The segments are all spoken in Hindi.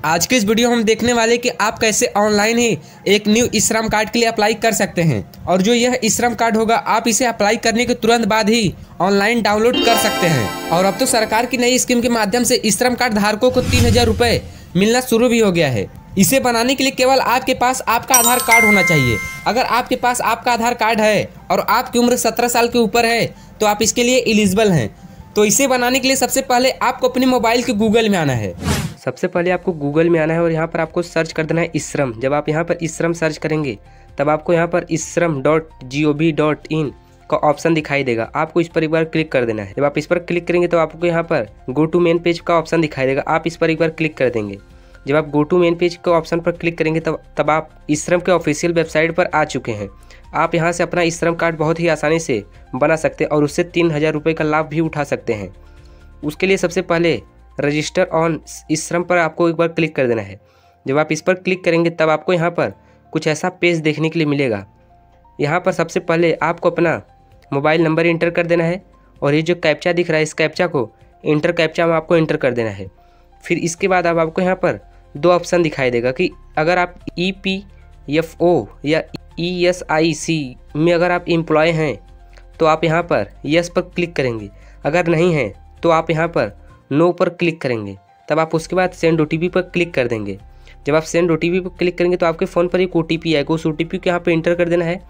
आज के इस वीडियो में हम देखने वाले कि आप कैसे ऑनलाइन ही एक न्यू ई श्रम कार्ड के लिए अप्लाई कर सकते हैं और जो यह ई श्रम कार्ड होगा आप इसे अप्लाई करने के तुरंत बाद ही ऑनलाइन डाउनलोड कर सकते हैं। और अब तो सरकार की नई स्कीम के माध्यम से ई श्रम कार्ड धारकों को 3,000 रुपये मिलना शुरू भी हो गया है। इसे बनाने के लिए केवल आपके पास आपका आधार कार्ड होना चाहिए। अगर आपके पास आपका आधार कार्ड है और आपकी उम्र 17 साल के ऊपर है तो आप इसके लिए एलिजिबल हैं। तो इसे बनाने के लिए सबसे पहले आपको अपने मोबाइल के गूगल में आना है। सबसे पहले आपको गूगल में आना है और यहाँ पर आपको सर्च कर देना है ई श्रम। जब आप यहाँ पर ई श्रम सर्च करेंगे तब आपको यहाँ पर isram.gov.in का ऑप्शन दिखाई देगा। आपको इस पर एक बार क्लिक कर देना है। जब आप इस पर क्लिक करेंगे तो आपको यहाँ पर गो टू मेन पेज का ऑप्शन दिखाई देगा। आप इस पर एक बार क्लिक कर देंगे। जब आप गो टू मेन पेज के ऑप्शन पर क्लिक करेंगे तब आप ई श्रम के ऑफिशियल वेबसाइट पर आ चुके हैं। आप यहाँ से अपना ई श्रम कार्ड बहुत ही आसानी से बना सकते हैं और उससे 3,000 रुपये का लाभ भी उठा सकते हैं। उसके लिए सबसे पहले रजिस्टर ऑन ई श्रम पर आपको एक बार क्लिक कर देना है। जब आप इस पर क्लिक करेंगे तब आपको यहाँ पर कुछ ऐसा पेज देखने के लिए मिलेगा। यहाँ पर सबसे पहले आपको अपना मोबाइल नंबर इंटर कर देना है और ये जो कैप्चा दिख रहा है इस कैप्चा को इंटर कैप्चा में आपको इंटर कर देना है। फिर इसके बाद अब आपको यहाँ पर 2 ऑप्शन दिखाई देगा कि अगर आप EPFO या ESIC में अगर आप एम्प्लॉय हैं तो आप यहाँ पर यस पर क्लिक करेंगे। अगर नहीं हैं तो आप यहाँ पर नो पर क्लिक करेंगे। तब आप उसके बाद सेंड OTP पर क्लिक कर देंगे। जब आप सेंड OTP पर क्लिक करेंगे तो आपके फ़ोन पर एक OTP आएगा। उस OTP को यहाँ पर इंटर कर देना है।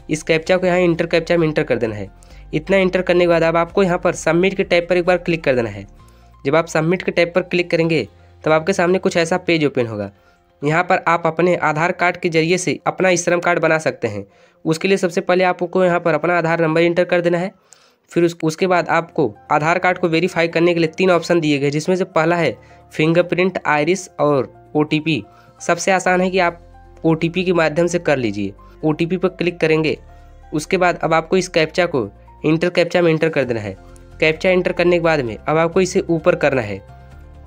इस कैप्चा को यहाँ इंटर कैप्चा में इंटर कर देना है। इतना इंटर करने के बाद अब आपको यहाँ पर सबमिट के टैब पर एक बार क्लिक कर देना है। जब आप सबमिट के टैब पर क्लिक करेंगे तब आपके सामने कुछ ऐसा पेज ओपन होगा। यहाँ पर आप अपने आधार कार्ड के जरिए से अपना ई श्रम कार्ड बना सकते हैं। उसके लिए सबसे पहले आपको यहाँ पर अपना आधार नंबर इंटर कर देना है। फिर उसके बाद आपको आधार कार्ड को वेरीफाई करने के लिए 3 ऑप्शन दिए गए, जिसमें से पहला है फिंगरप्रिंट, आइरिस और OTP। सबसे आसान है कि आप OTP के माध्यम से कर लीजिए। OTP पर क्लिक करेंगे। उसके बाद अब आपको इस कैप्चा को इंटर कैप्चा में इंटर कर देना है। कैप्चा इंटर करने के बाद में अब आपको इसे ऊपर करना है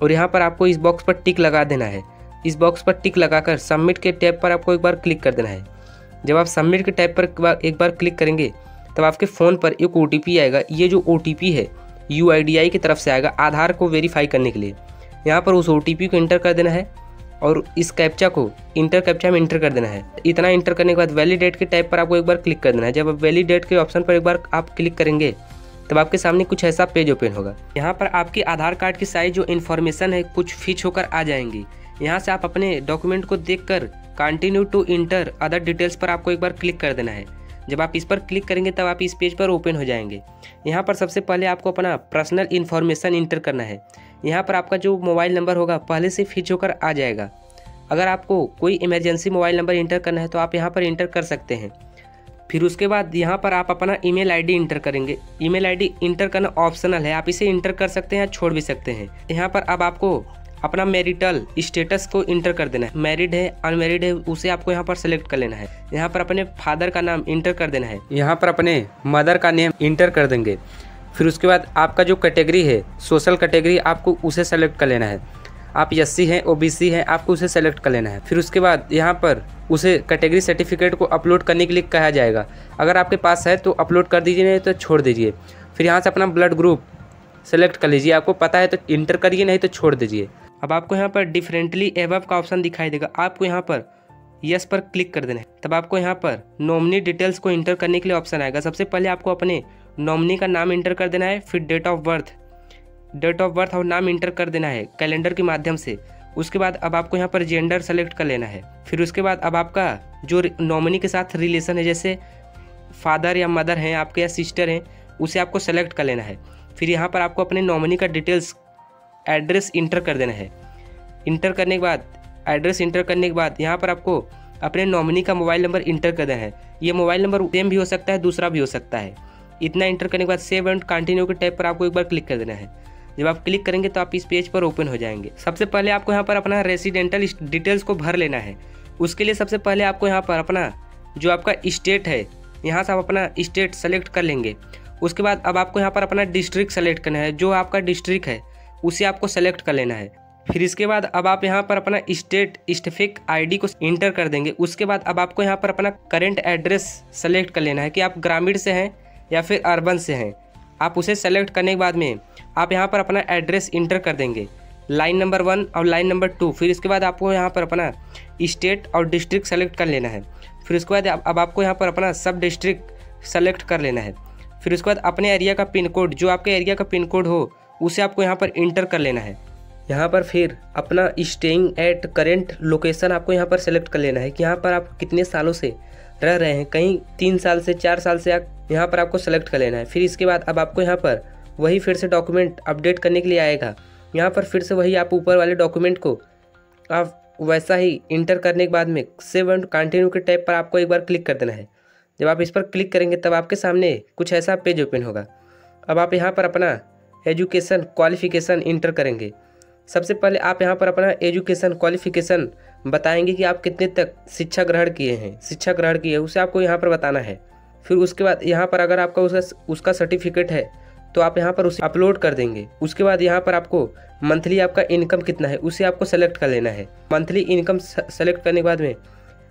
और यहाँ पर आपको इस बॉक्स पर टिक लगा देना है। इस बॉक्स पर टिक लगाकर सबमिट के टैब पर आपको एक बार क्लिक कर देना है। जब आप सबमिट के टैब पर एक बार क्लिक करेंगे तब आपके फ़ोन पर एक OTP आएगा। ये जो OTP है UIDAI की तरफ से आएगा आधार को वेरीफाई करने के लिए। यहाँ पर उस OTP को इंटर कर देना है और इस कैप्चा को इंटर कैप्चा में इंटर कर देना है। इतना इंटर करने के बाद वैलिडेट के टैब पर आपको एक बार क्लिक कर देना है। जब आप वैलिडेट के ऑप्शन पर एक बार आप क्लिक करेंगे तब आपके सामने कुछ ऐसा पेज ओपन होगा। यहाँ पर आपके आधार कार्ड की सारी जो इन्फॉर्मेशन है कुछ फिच होकर आ जाएंगी। यहाँ से आप अपने डॉक्यूमेंट को देखकर continue to enter other details पर आपको एक बार क्लिक कर देना है। जब आप इस पर क्लिक करेंगे तब आप इस पेज पर ओपन हो जाएंगे। यहाँ पर सबसे पहले आपको अपना पर्सनल इन्फॉर्मेशन इंटर करना है। यहाँ पर आपका जो मोबाइल नंबर होगा पहले से फिच होकर आ जाएगा। अगर आपको कोई इमरजेंसी मोबाइल नंबर इंटर करना है तो आप यहाँ पर इंटर कर सकते हैं। फिर उसके बाद यहाँ पर आप अपना ईमेल आईडी इंटर करेंगे। ईमेल आईडी इंटर करना ऑप्शनल है, आप इसे इंटर कर सकते हैं या छोड़ भी सकते हैं। यहाँ पर अब आपको अपना मैरिटल स्टेटस को इंटर कर देना है। मैरिड है अनमैरिड है उसे आपको यहाँ पर सेलेक्ट कर लेना है। यहाँ पर अपने फादर का नाम इंटर कर देना है। यहाँ पर अपने मदर का नेम इंटर कर देंगे। फिर उसके बाद आपका जो कैटेगरी है सोशल कैटेगरी आपको उसे सेलेक्ट कर लेना है। आप SC हैं OBC हैं आपको उसे सेलेक्ट कर लेना है। फिर उसके बाद यहाँ पर उसे कैटेगरी सर्टिफिकेट को अपलोड करने के लिए कहा जाएगा। अगर आपके पास है तो अपलोड कर दीजिए, नहीं तो छोड़ दीजिए। फिर यहाँ से अपना ब्लड ग्रुप सेलेक्ट कर लीजिए। आपको पता है तो इंटर करिए, नहीं तो छोड़ दीजिए। अब आपको यहाँ पर डिफरेंटली एबव का ऑप्शन दिखाई देगा। आपको यहाँ पर यस पर क्लिक कर देना है। तब आपको यहाँ पर नॉमिनी डिटेल्स को इंटर करने के लिए ऑप्शन आएगा। सबसे पहले आपको अपने नॉमिनी का नाम इंटर कर देना है। फिर डेट ऑफ बर्थ और नाम इंटर कर देना है कैलेंडर के माध्यम से। उसके बाद अब आपको यहाँ पर जेंडर सेलेक्ट कर लेना है। फिर उसके बाद अब आपका जो नॉमिनी के साथ रिलेशन है, जैसे फादर या मदर हैं आपके या सिस्टर हैं, उसे आपको सेलेक्ट कर लेना है। फिर यहाँ पर आपको अपने नॉमिनी का डिटेल्स एड्रेस इंटर कर देना है। एड्रेस इंटर करने के बाद यहाँ पर आपको अपने नॉमिनी का मोबाइल नंबर इंटर कर देना है। ये मोबाइल नंबर सेम भी हो सकता है, दूसरा भी हो सकता है। इतना इंटर करने के बाद सेव एंड कंटिन्यू के टैब पर आपको एक बार क्लिक कर देना है। जब आप क्लिक करेंगे तो आप इस पेज पर ओपन हो जाएंगे। सबसे पहले आपको यहाँ पर अपना रेसिडेंटल डिटेल्स को भर लेना है। उसके लिए सबसे पहले आपको यहाँ पर अपना जो आपका स्टेट है यहाँ से आप अपना स्टेट सेलेक्ट कर लेंगे। उसके बाद अब आपको यहाँ पर अपना डिस्ट्रिक्ट सेलेक्ट करना है। जो आपका डिस्ट्रिक्ट है उसे आपको सेलेक्ट कर लेना है। फिर इसके बाद अब आप यहाँ पर अपना स्टेट स्पेसिफिक ID को इंटर कर देंगे। उसके बाद अब आपको यहाँ पर अपना करेंट एड्रेस सेलेक्ट कर लेना है कि आप ग्रामीण से हैं या फिर अर्बन से हैं। आप उसे सेलेक्ट करने के बाद में आप यहाँ पर अपना एड्रेस इंटर कर देंगे। लाइन नंबर 1 और लाइन नंबर 2। फिर इसके बाद आपको यहाँ पर अपना स्टेट और डिस्ट्रिक्ट सेलेक्ट कर लेना है। फिर उसके बाद अब आपको यहाँ पर अपना सब डिस्ट्रिक्ट सेलेक्ट कर लेना है। फिर उसके बाद अपने एरिया का पिन कोड, जो आपके एरिया का पिन कोड हो उसे आपको यहाँ पर इंटर कर लेना है। यहाँ पर फिर अपना स्टेइंग एट करेंट लोकेशन आपको यहाँ पर सेलेक्ट कर लेना है कि यहाँ पर आप कितने सालों से रह रहे हैं, कहीं 3 साल से 4 साल से यहाँ पर आपको सेलेक्ट कर लेना है। फिर इसके बाद अब आपको यहाँ पर वही फिर से डॉक्यूमेंट अपडेट करने के लिए आएगा। यहाँ पर फिर से वही आप ऊपर वाले डॉक्यूमेंट को आप वैसा ही इंटर करने के बाद में सेव एंड कंटिन्यू के टैब पर आपको एक बार क्लिक कर देना है। जब आप इस पर क्लिक करेंगे तब आपके सामने कुछ ऐसा पेज ओपन होगा। अब आप यहाँ पर अपना एजुकेशन क्वालिफ़िकेशन इंटर करेंगे। सबसे पहले आप यहाँ पर अपना एजुकेशन क्वालिफ़िकेशन बताएंगे कि आप कितने तक शिक्षा ग्रहण किए हैं, शिक्षा ग्रहण की है उसे आपको यहाँ पर बताना है। फिर उसके बाद यहाँ पर अगर आपका उसका सर्टिफिकेट है तो आप यहाँ पर उसे अपलोड कर देंगे। उसके बाद यहाँ पर आपको मंथली आपका इनकम कितना है उसे आपको सेलेक्ट कर लेना है। मंथली इनकम सेलेक्ट करने के बाद में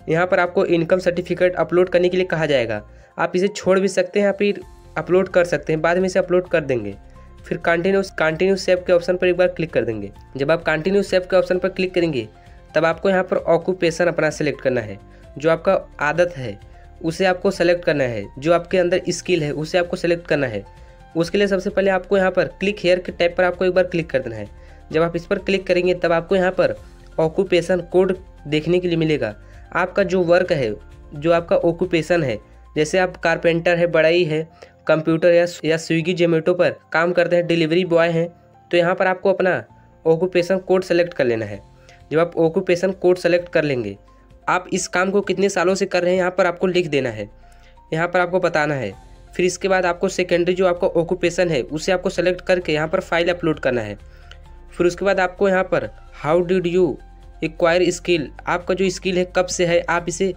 यहाँ पर आपको इनकम सर्टिफिकेट अपलोड करने के लिए कहा जाएगा। आप इसे छोड़ भी सकते हैं या फिर अपलोड कर सकते हैं, बाद में इसे अपलोड कर देंगे। फिर कंटिन्यू सेव के ऑप्शन पर एक बार क्लिक कर देंगे। जब आप कंटिन्यू सेव के ऑप्शन पर क्लिक करेंगे तब आपको यहाँ पर ऑक्यूपेशन अपना सेलेक्ट करना है। जो आपका आदत है उसे आपको सेलेक्ट करना है, जो आपके अंदर स्किल है उसे आपको सेलेक्ट करना है। उसके लिए सबसे पहले आपको यहाँ पर क्लिक हेयर के टैब पर आपको एक बार क्लिक कर देना है। जब आप इस पर क्लिक करेंगे तब आपको यहाँ पर ऑक्यूपेशन कोड देखने के लिए मिलेगा। आपका जो वर्क है, जो आपका ऑक्यूपेशन है, जैसे आप कारपेंटर है, बढ़ई है, कंप्यूटर या स्विगी जोमेटो पर काम करते हैं, डिलीवरी बॉय हैं, तो यहाँ पर आपको अपना ऑक्यूपेशन कोड सेलेक्ट कर लेना है। जब आप ऑक्यूपेशन कोड सेलेक्ट कर लेंगे, आप इस काम को कितने सालों से कर रहे हैं यहाँ पर आपको लिख देना है, यहाँ पर आपको बताना है। फिर इसके बाद आपको सेकेंडरी जो आपका ऑक्यूपेशन है उसे आपको सेलेक्ट करके यहाँ पर फाइल अपलोड करना है। फिर उसके बाद आपको यहाँ पर how did you acquire skill, आपका जो स्किल है कब से है, आप इसे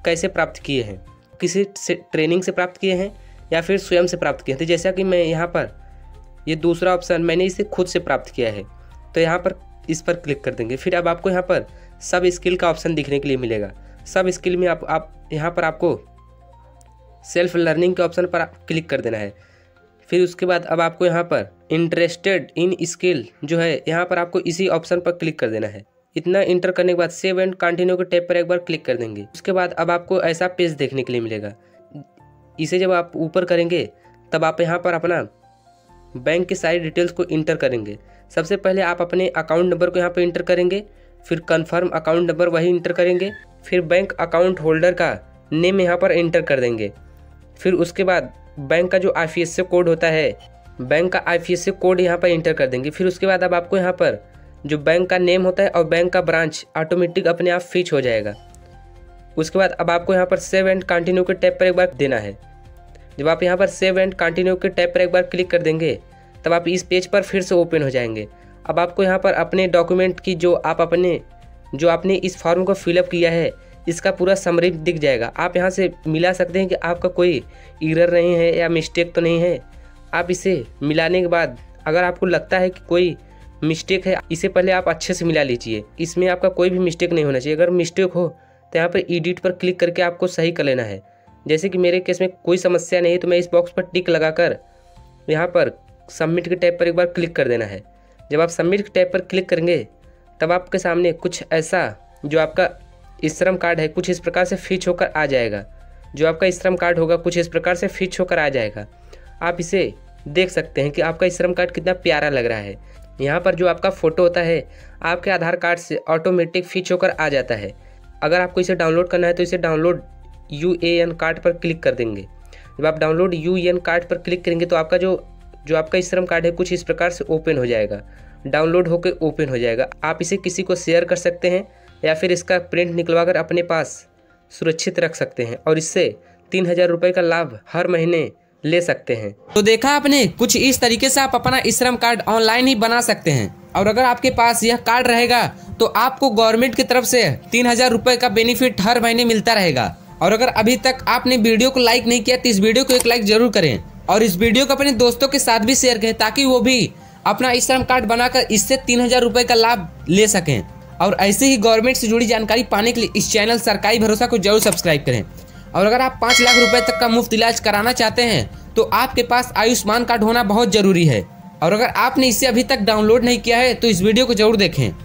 कैसे प्राप्त किए हैं, किसी से ट्रेनिंग से प्राप्त किए हैं या फिर स्वयं से प्राप्त किए हैं। तो जैसा कि मैं यहाँ पर ये दूसरा ऑप्शन मैंने इसे खुद से प्राप्त किया है, तो यहाँ पर इस पर क्लिक कर देंगे। फिर अब आपको यहाँ पर सब स्किल का ऑप्शन दिखने के लिए मिलेगा। सब स्किल में आप यहाँ पर आपको सेल्फ लर्निंग के ऑप्शन पर क्लिक कर देना है। फिर उसके बाद अब आपको यहाँ पर इंटरेस्टेड इन स्किल जो है यहाँ पर आपको इसी ऑप्शन पर क्लिक कर देना है। इतना इंटर करने के बाद सेव एंड कंटिन्यू के टैब पर एक बार क्लिक कर देंगे। उसके बाद अब आपको ऐसा पेज देखने के लिए मिलेगा। इसे जब आप ऊपर करेंगे तब आप यहाँ पर अपना बैंक की सारी डिटेल्स को इंटर करेंगे। सबसे पहले आप अपने अकाउंट नंबर को यहाँ पर इंटर करेंगे, फिर कन्फर्म अकाउंट नंबर वही इंटर करेंगे, फिर बैंक अकाउंट होल्डर का नेम यहाँ पर इंटर कर देंगे। फिर उसके बाद बैंक का जो IFSC कोड होता है, बैंक का IFSC कोड यहाँ पर इंटर कर देंगे। फिर उसके बाद अब आपको यहाँ पर जो बैंक का नेम होता है और बैंक का ब्रांच ऑटोमेटिक अपने आप फिच हो जाएगा। उसके बाद अब आपको यहाँ पर सेव एंड कंटिन्यू के टैब पर एक बार देना है। जब आप यहाँ पर सेव एंड कंटिन्यू के टैब पर एक बार क्लिक कर देंगे तब आप इस पेज पर फिर से ओपन हो जाएंगे। अब आपको यहाँ पर अपने डॉक्यूमेंट की जो आपने इस फॉर्म को फिलअप किया है इसका पूरा समरी दिख जाएगा। आप यहाँ से मिला सकते हैं कि आपका कोई एरर नहीं है या मिस्टेक तो नहीं है। आप इसे मिलाने के बाद अगर आपको लगता है कि कोई मिस्टेक है, इसे पहले आप अच्छे से मिला लीजिए। इसमें आपका कोई भी मिस्टेक नहीं होना चाहिए। अगर मिस्टेक हो तो यहाँ पर एडिट पर क्लिक करके आपको सही कर लेना है। जैसे कि मेरे केस में कोई समस्या नहीं है तो मैं इस बॉक्स पर टिक लगाकर यहाँ पर सबमिट के टैब पर एक बार क्लिक कर देना है। जब आप सबमिट के टैब पर क्लिक करेंगे तब आपके सामने कुछ ऐसा जो आपका श्रम कार्ड है कुछ इस प्रकार से फिच होकर आ जाएगा। जो आपका श्रम कार्ड होगा कुछ इस प्रकार से फिच होकर आ जाएगा। आप इसे देख सकते हैं कि आपका श्रम कार्ड कितना प्यारा लग रहा है। यहाँ पर जो आपका फ़ोटो होता है आपके आधार कार्ड से ऑटोमेटिक फिच होकर आ जाता है। अगर आपको इसे डाउनलोड करना है तो इसे डाउनलोड UAN कार्ड पर क्लिक कर देंगे। जब आप डाउनलोड UAN कार्ड पर क्लिक करेंगे तो आपका जो आपका श्रम कार्ड है कुछ इस प्रकार से ओपन हो जाएगा, डाउनलोड होकर ओपन हो जाएगा। आप इसे किसी को शेयर कर सकते हैं या फिर इसका प्रिंट निकलवाकर अपने पास सुरक्षित रख सकते हैं और इससे 3000 रुपये का लाभ हर महीने ले सकते हैं। तो देखा आपने, कुछ इस तरीके से आप अपना श्रम कार्ड ऑनलाइन ही बना सकते हैं। और अगर आपके पास यह कार्ड रहेगा तो आपको गवर्नमेंट की तरफ से 3000 रुपये का बेनिफिट हर महीने मिलता रहेगा। और अगर अभी तक आपने वीडियो को लाइक नहीं किया तो इस वीडियो को एक लाइक जरूर करें और इस वीडियो को अपने दोस्तों के साथ भी शेयर करें ताकि वो भी अपना श्रम कार्ड बनाकर इससे 3000 रुपये का लाभ ले सकें। और ऐसे ही गवर्नमेंट से जुड़ी जानकारी पाने के लिए इस चैनल सरकारी भरोसा को जरूर सब्सक्राइब करें। और अगर आप 5 लाख रुपए तक का मुफ्त इलाज कराना चाहते हैं तो आपके पास आयुष्मान कार्ड होना बहुत जरूरी है। और अगर आपने इसे अभी तक डाउनलोड नहीं किया है तो इस वीडियो को जरूर देखें।